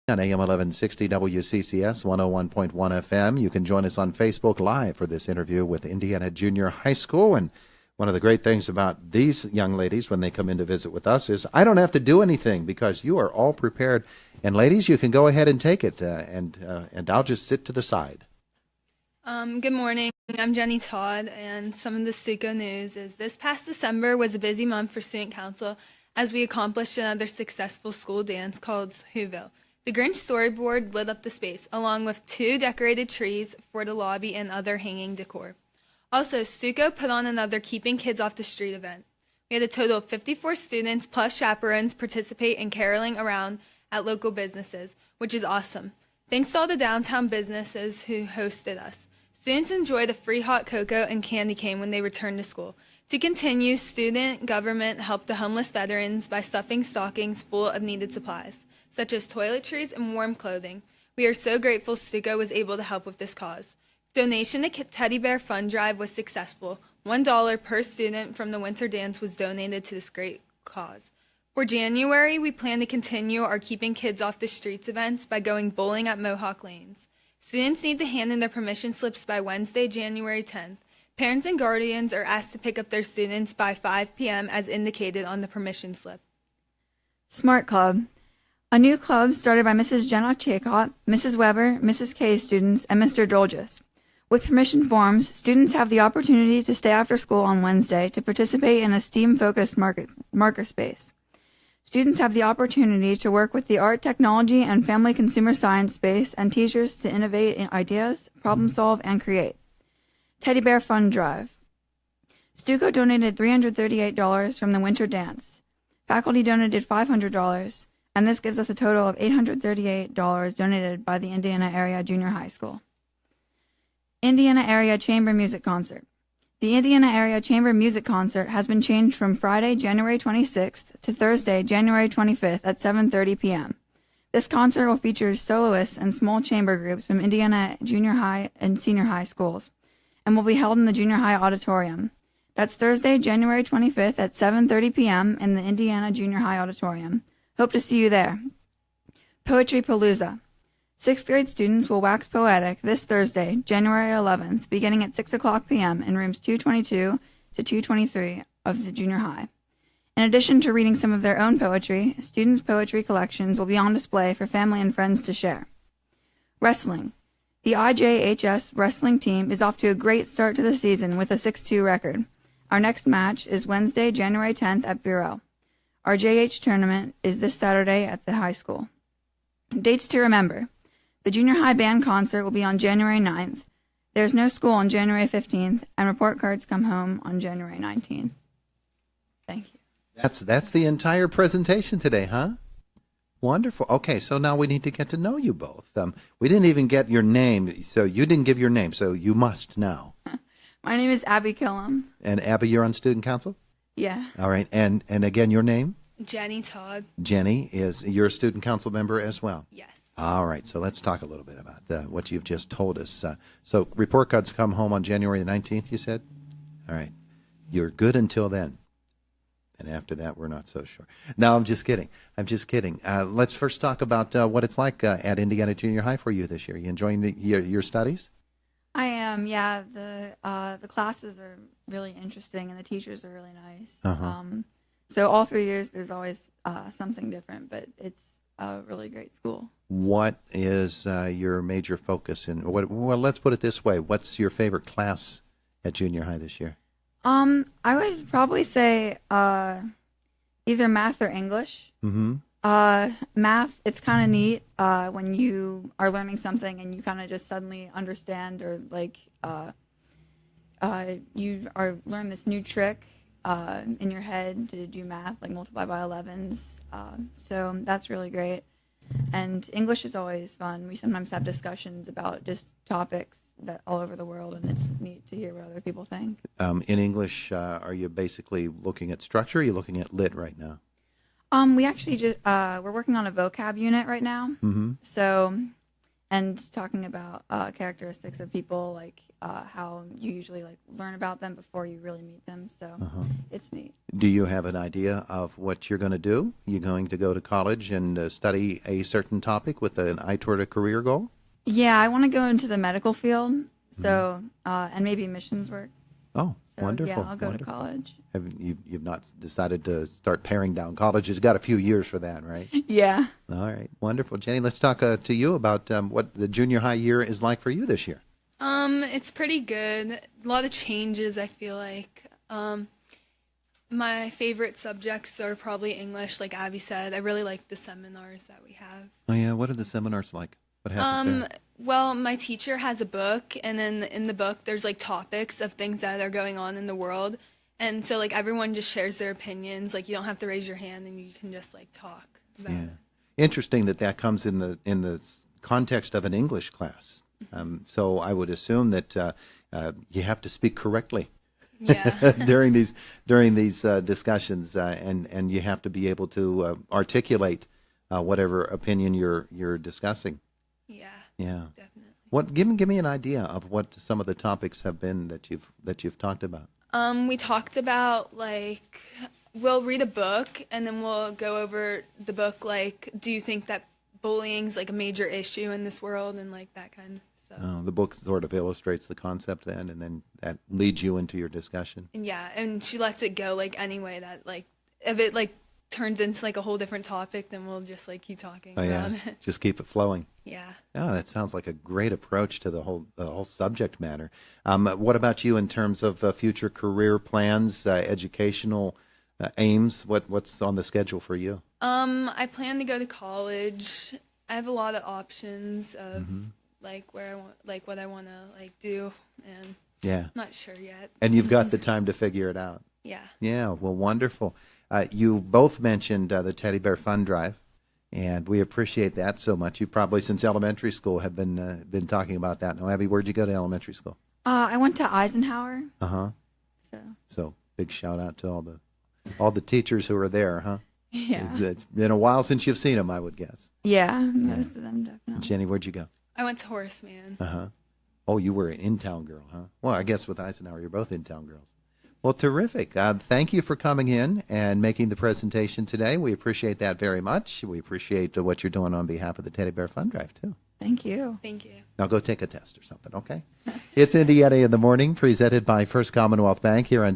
on AM 1160 WCCS 101.1 FM. You can join us on Facebook Live for this interview with Indiana Junior High School. And one of the great things about these young ladies when they come in to visit with us is I don't have to do anything because you are all prepared. And ladies, you can go ahead and take it, and I'll just sit to the side. Good morning. I'm Jenny Todd, and some of the Stuco news is this past December was a busy month for Student Council as we accomplished another successful school dance called Whoville. The Grinch storyboard lit up the space, along with 2 decorated trees for the lobby and other hanging decor. Also, Stuco put on another Keeping Kids Off the Street event. We had a total of 54 students plus chaperones participate in caroling around at local businesses, which is awesome. Thanks to all the downtown businesses who hosted us. Students enjoyed a free hot cocoa and candy cane when they returned to school. To continue, student government helped the homeless veterans by stuffing stockings full of needed supplies, such as toiletries and warm clothing. We are so grateful Stuco was able to help with this cause. Donation to Teddy Bear Fund Drive was successful. $1 per student from the winter dance was donated to this great cause. For January, we plan to continue our Keeping Kids Off the Streets events by going bowling at Mohawk Lanes. Students need to hand in their permission slips by Wednesday, January 10th. Parents and guardians are asked to pick up their students by 5 p.m. as indicated on the permission slip. Smart Club. A new club started by Mrs. Jenna Chaycott, Mrs. Weber, Mrs. K's students, and Mr. Dolges. With permission forms, students have the opportunity to stay after school on Wednesday to participate in a STEAM-focused marker space. Students have the opportunity to work with the art, technology, and family consumer science space and teachers to innovate in ideas, problem solve, and create. Teddy Bear Fund Drive. Stuco donated $338 from the winter dance. Faculty donated $500, and this gives us a total of $838 donated by the Indiana Area Junior High School. Indiana Area Chamber Music Concert. The Indiana Area Chamber Music Concert has been changed from Friday, January 26th to Thursday, January 25th at 7:30 p.m. This concert will feature soloists and small chamber groups from Indiana junior high and senior high schools and will be held in the junior high auditorium. That's Thursday, January 25th at 7:30 p.m. in the Indiana Junior High Auditorium. Hope to see you there. Poetry Palooza. 6th grade students will wax poetic this Thursday, January 11th, beginning at 6 o'clock p.m. in rooms 222 to 223 of the junior high. In addition to reading some of their own poetry, students' poetry collections will be on display for family and friends to share. Wrestling. The IJHS wrestling team is off to a great start to the season with a 6-2 record. Our next match is Wednesday, January 10th at Bureau. Our JH tournament is this Saturday at the high school. Dates to remember. The junior high band concert will be on January 9th. There's no school on January 15th, and report cards come home on January 19th. Thank you. That's the entire presentation today, huh? Wonderful. Okay, so now we need to get to know you both. We didn't even get your name, so you didn't give your name, so you must now. My name is Abby Killam. And Abby, you're on student council? Yeah. All right, and again, your name? Jenny Todd. Jenny, you're a student council member as well? Yes. All right, so let's talk a little bit about what you've just told us. So report cards come home on January the 19th, you said? All right. You're good until then. And after that, we're not so sure. No, I'm just kidding. Let's first talk about what it's like at Indiana Junior High for you this year. You enjoying your studies? I am, yeah. The classes are really interesting, and the teachers are really nice. Uh-huh. So all 3 years, there's always something different, but it's a really great school. What is your major focus in? Well, let's put it this way: what's your favorite class at junior high this year? I would probably say either math or English. Mm-hmm. Math, it's kind of neat when you are learning something and you kind of just suddenly understand, or like you are learn this new trick in your head to do math, like multiply by 11s. So that's really great. And English is always fun. We sometimes have discussions about just topics that all over the world, and it's neat to hear what other people think. In English, are you basically looking at structure? Or are you looking at lit right now? We actually just we're working on a vocab unit right now. Mm-hmm. So, and talking about characteristics of people, like how you usually like learn about them before you really meet them. So it's neat. Do you have an idea of what you're going to do? You going to go to college and study a certain topic with an eye toward a career goal? Yeah, I want to go into the medical field. So and maybe missions work. Oh, So wonderful. yeah, I'll go to wonderful. college. You've not decided to start paring down colleges. You've got a few years for that, right? Yeah. All right, wonderful. Jenny, let's talk to you about what the junior high year is like for you this year. It's pretty good. A lot of changes, I feel like. My favorite subjects are probably English, like Abby said. I really like the seminars that we have. Oh, yeah, what are the seminars like? What happens there? Well, my teacher has a book, and then in the book there's like topics of things that are going on in the world. And so like everyone just shares their opinions. Like you don't have to raise your hand and you can just like talk about Yeah. it. Interesting that comes in the context of an English class. So I would assume that you have to speak correctly Yeah. during these discussions, and you have to be able to articulate whatever opinion you're discussing. Yeah. Yeah. Definitely. What? Give me an idea of what some of the topics have been that you've talked about. We talked about like we'll read a book and then we'll go over the book like do you think that bullying's like a major issue in this world and like that kind of stuff. The book sort of illustrates the concept then, and then that leads you into your discussion. And yeah, and she lets it go like anyway that like if it like turns into like a whole different topic then we'll just like keep talking Oh about yeah, it. just keep it flowing. Yeah. Oh, that sounds like a great approach to the whole subject matter. What about you in terms of future career plans, educational aims? What's on the schedule for you? I plan to go to college. I have a lot of options of like where I want like what I want to like do and Yeah, I'm not sure yet. and you've got the time to figure it out. Yeah. Yeah, well, wonderful. You both mentioned the Teddy Bear Fund Drive, and we appreciate that so much. You probably, since elementary school, have been talking about that. Now, Abby, where'd you go to elementary school? I went to Eisenhower. Uh-huh. So Big shout out to all the teachers who are there, huh? yeah. It's been a while since you've seen them, I would guess. Yeah, most of them definitely. Jenny, where'd you go? I went to Horace Mann. Uh-huh. Oh, you were an in-town girl, huh? Well, I guess with Eisenhower, you're both in-town girls. Well, terrific. Thank you for coming in and making the presentation today. We appreciate that very much. We appreciate what you're doing on behalf of the Teddy Bear Fund Drive, too. Thank you. Thank you. Now go take a test or something, okay? It's Indiana in the Morning, presented by First Commonwealth Bank here on